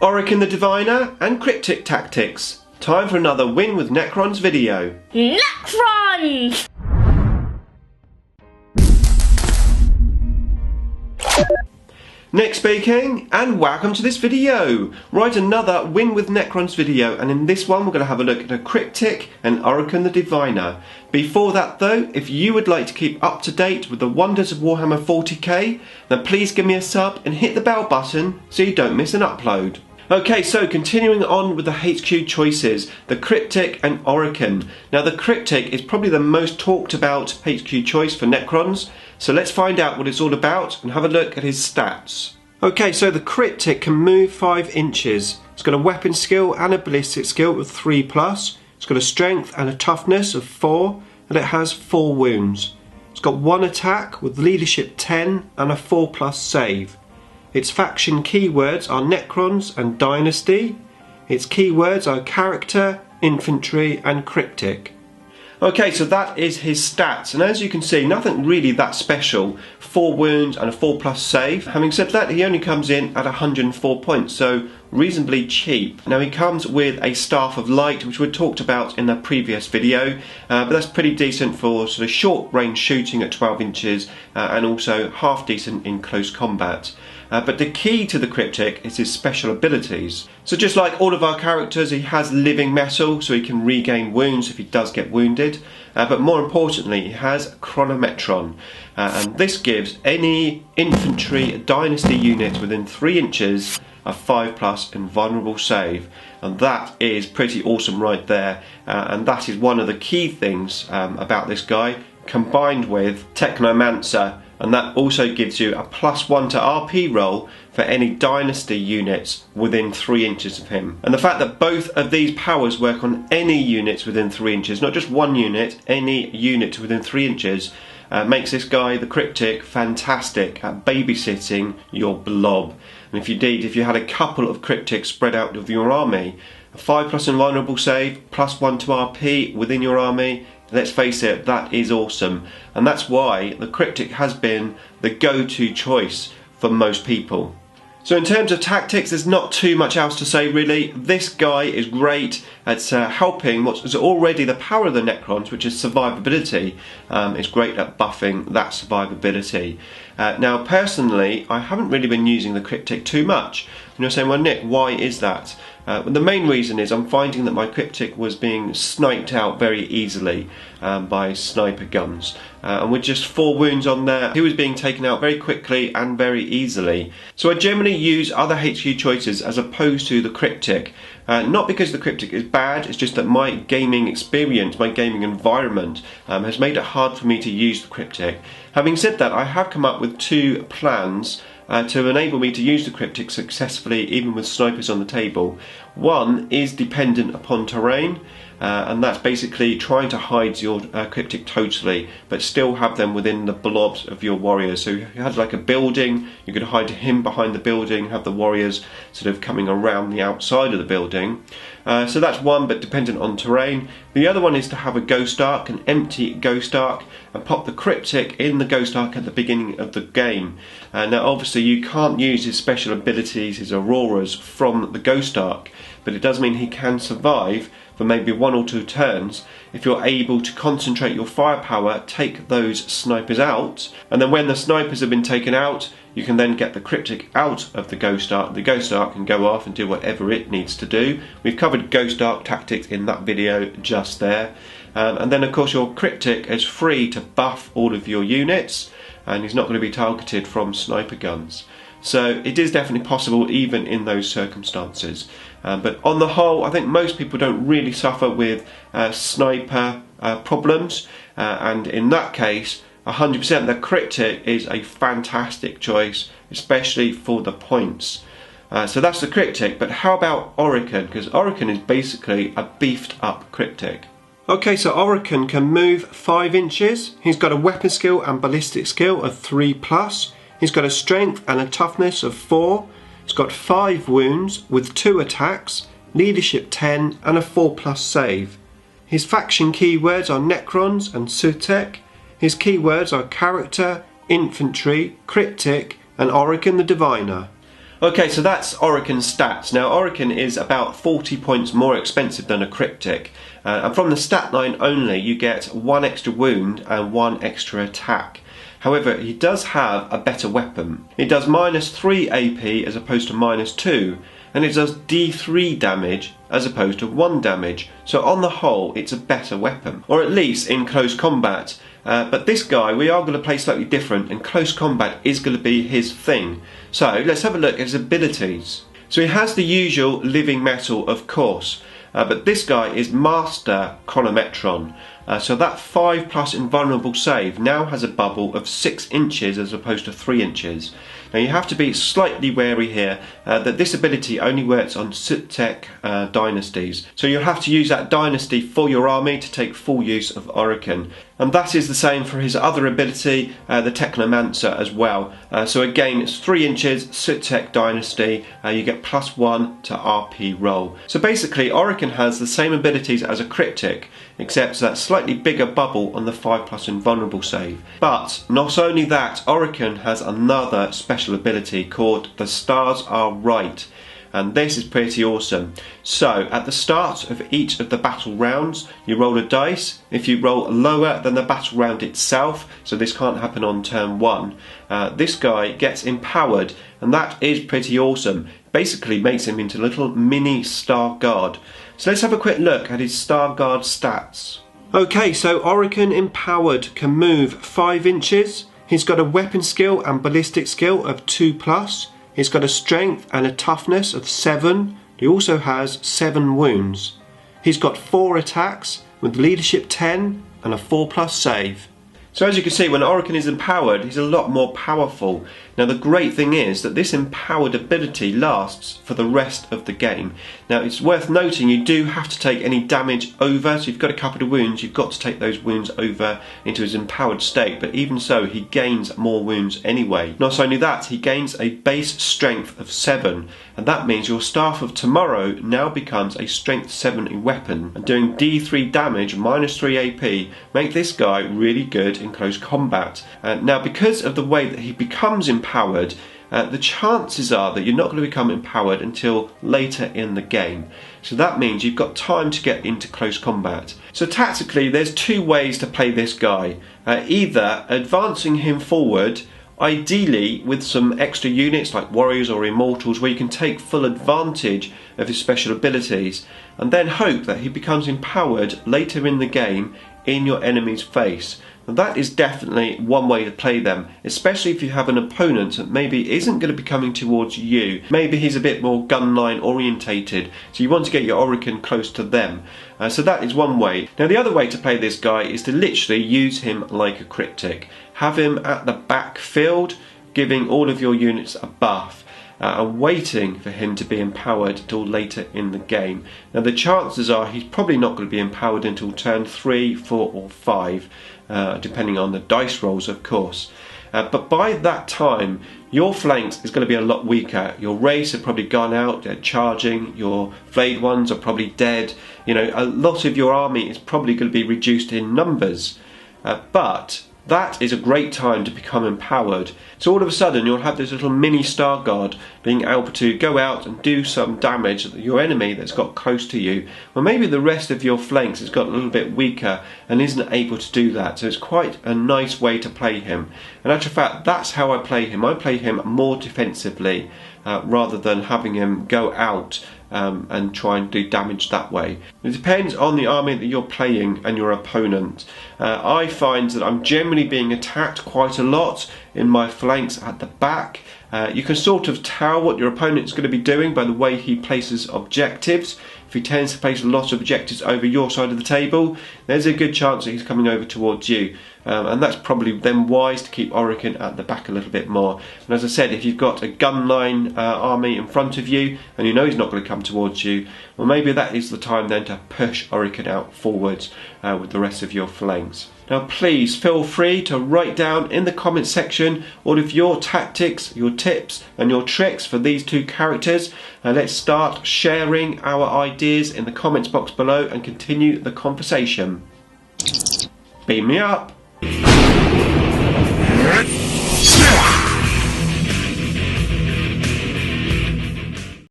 Oricon the Diviner and Cryptic Tactics. Time for another Win with Necrons video. Necrons! Nick speaking, and welcome to this video. Right, another Win with Necrons video, and in this one we're going to have a look at a Cryptic and Oricon the Diviner. Before that though, if you would like to keep up to date with the wonders of Warhammer 40k, then please give me a sub and hit the bell button so you don't miss an upload. Okay, so continuing on with the HQ choices, the Cryptic and Oricon. Now the Cryptic is probably the most talked about HQ choice for Necrons, so let's find out what it's all about and have a look at his stats. Okay, so the Cryptic can move 5 inches. It's got a weapon skill and a ballistic skill of 3+. It's got a strength and a toughness of 4, and it has 4 wounds. It's got 1 attack with leadership 10 and a 4+ save. Its faction keywords are Necrons and Dynasty. Its keywords are Character, Infantry and Cryptic. Okay, so that is his stats, and as you can see, nothing really that special. 4 wounds and a 4+ save. Having said that, he only comes in at 104 points, so reasonably cheap. Now he comes with a Staff of Light, which we talked about in the previous video, but that's pretty decent for sort of short range shooting at 12 inches, and also half decent in close combat. But the key to the Cryptic is his special abilities. So just like all of our characters, he has living metal, so he can regain wounds if he does get wounded. But more importantly, he has Chronometron, and this gives any infantry dynasty unit within 3 inches a 5+ invulnerable save, and that is pretty awesome right there. And that is one of the key things about this guy, combined with Technomancer. And that also gives you a +1 to RP roll for any dynasty units within 3 inches of him. And the fact that both of these powers work on any units within 3 inches, not just one unit, any unit within 3 inches, makes this guy, the Cryptic, fantastic at babysitting your blob. And if you had a couple of Cryptics spread out of your army, a 5+ invulnerable save, +1 to RP within your army, let's face it, that is awesome. And that's why the Cryptic has been the go-to choice for most people. So in terms of tactics, there's not too much else to say really. This guy is great at helping what is already the power of the Necrons, which is survivability. It's great at buffing that survivability. Now personally, I haven't really been using the Cryptic too much. And you're saying, well Nick, why is that? Well, the main reason is I'm finding that my Cryptic was being sniped out very easily by sniper guns. And with just 4 wounds on there, he was being taken out very quickly and very easily. So I generally use other HQ choices as opposed to the Cryptic. Not because the Cryptic is bad, it's just that my gaming experience, my gaming environment has made it hard for me to use the Cryptic. Having said that, I have come up with 2 plans to enable me to use the Cryptic successfully even with snipers on the table. One is dependent upon terrain, and that's basically trying to hide your Cryptic totally but still have them within the blobs of your warriors. So if you had like a building, you could hide him behind the building, have the warriors sort of coming around the outside of the building. So that's one, but dependent on terrain. The other one is to have a Ghost Ark, an empty Ghost Ark, and pop the Cryptic in the Ghost Ark at the beginning of the game. Now obviously you can't use his special abilities, his auroras, from the Ghost Ark, but it does mean he can survive for maybe 1 or 2 turns if you're able to concentrate your firepower, take those snipers out, and then when the snipers have been taken out, you can then get the Cryptic out of the Ghost Ark. The Ghost Ark can go off and do whatever it needs to do. We've covered Ghost Ark tactics in that video just there. And then of course your Cryptic is free to buff all of your units, and he's not going to be targeted from sniper guns. So it is definitely possible even in those circumstances. But on the whole, I think most people don't really suffer with sniper problems, and in that case 100% the Cryptic is a fantastic choice, especially for the points. So that's the Cryptic, but how about Oricon? Because Oricon is basically a beefed up Cryptic. Okay, so Oricon can move 5 inches. He's got a weapon skill and ballistic skill of 3+. He's got a strength and a toughness of 4. He's got 5 wounds with 2 attacks, leadership 10 and a 4+ save. His faction keywords are Necrons and Cryptek. His keywords are Character, Infantry, Cryptic and Oricon the Diviner. Okay, so that's Oricon Stats. Now, Orikan is about 40 points more expensive than a Cryptek. And from the stat line only, you get 1 extra wound and 1 extra attack. However, he does have a better weapon. It does -3 AP as opposed to -2, and it does D3 damage as opposed to 1 damage. So on the whole, it's a better weapon, or at least in close combat. But this guy, we are going to play slightly different, and close combat is going to be his thing. So let's have a look at his abilities. So he has the usual living metal, of course, but this guy is Master Chronometron. So that 5+ invulnerable save now has a bubble of 6 inches as opposed to 3 inches. Now you have to be slightly wary here that this ability only works on Cryptek dynasties. So you'll have to use that dynasty for your army to take full use of Orikan. And that is the same for his other ability, the Technomancer as well. So again, it's 3 inches, Cryptek dynasty, you get +1 to RP roll. So basically Orikan has the same abilities as a Cryptek, except that slightly bigger bubble on the 5+ invulnerable save. But not only that, Orikan has another special ability called the Stars Are Right, and this is pretty awesome. So at the start of each of the battle rounds, you roll a dice. If you roll lower than the battle round itself, so this can't happen on turn 1, this guy gets empowered, and that is pretty awesome. Basically makes him into a little mini Star Guard. So let's have a quick look at his Star Guard stats. Okay, so Orikan empowered can move 5 inches. He's got a weapon skill and ballistic skill of 2+. He's got a strength and a toughness of 7. He also has 7 wounds. He's got 4 attacks with leadership 10 and a 4+ save. So as you can see, when Orikan is empowered, he's a lot more powerful. Now the great thing is that this empowered ability lasts for the rest of the game. Now it's worth noting you do have to take any damage over, so you've got a couple of wounds, you've got to take those wounds over into his empowered state, but even so he gains more wounds anyway. Not only that, he gains a base strength of 7, and that means your Staff of Tomorrow now becomes a strength 70 weapon, and doing D3 damage -3 AP make this guy really good in close combat. Now because of the way that he becomes empowered, the chances are that you're not going to become empowered until later in the game. So that means you've got time to get into close combat. So tactically there's 2 ways to play this guy. Either advancing him forward, ideally with some extra units like warriors or immortals where you can take full advantage of his special abilities, and then hope that he becomes empowered later in the game in your enemy's face. And that is definitely one way to play them, especially if you have an opponent that maybe isn't going to be coming towards you. Maybe he's a bit more gunline orientated, so you want to get your Orikan close to them. So that is one way. Now the other way to play this guy is to literally use him like a Cryptek. Have him at the back field, giving all of your units a buff. And waiting for him to be empowered till later in the game. Now the chances are he's probably not going to be empowered until turn 3, 4 or 5, depending on the dice rolls of course. But by that time your flanks is going to be a lot weaker. Your race have probably gone out, they're charging, your flayed ones are probably dead. You know, a lot of your army is probably going to be reduced in numbers. But that is a great time to become empowered. So all of a sudden you'll have this little mini Star Guard being able to go out and do some damage to your enemy that's got close to you. Well, maybe the rest of your flanks has got a little bit weaker and isn't able to do that. So it's quite a nice way to play him. In actual fact, that's how I play him. I play him more defensively rather than having him go out and try and do damage that way. It depends on the army that you're playing and your opponent. I find that I'm generally being attacked quite a lot in my flanks at the back. You can sort of tell what your opponent's going to be doing by the way he places objectives. If he tends to place a lot of objectives over your side of the table, there's a good chance that he's coming over towards you. And that's probably then wise to keep Orikan at the back a little bit more. And as I said, if you've got a gunline army in front of you and you know he's not going to come towards you, well maybe that is the time then to push Orikan out forwards with the rest of your flanks. Now please feel free to write down in the comment section all of your tactics, your tips and your tricks for these 2 characters. Let's start sharing our ideas in the comments box below and continue the conversation. Beam me up!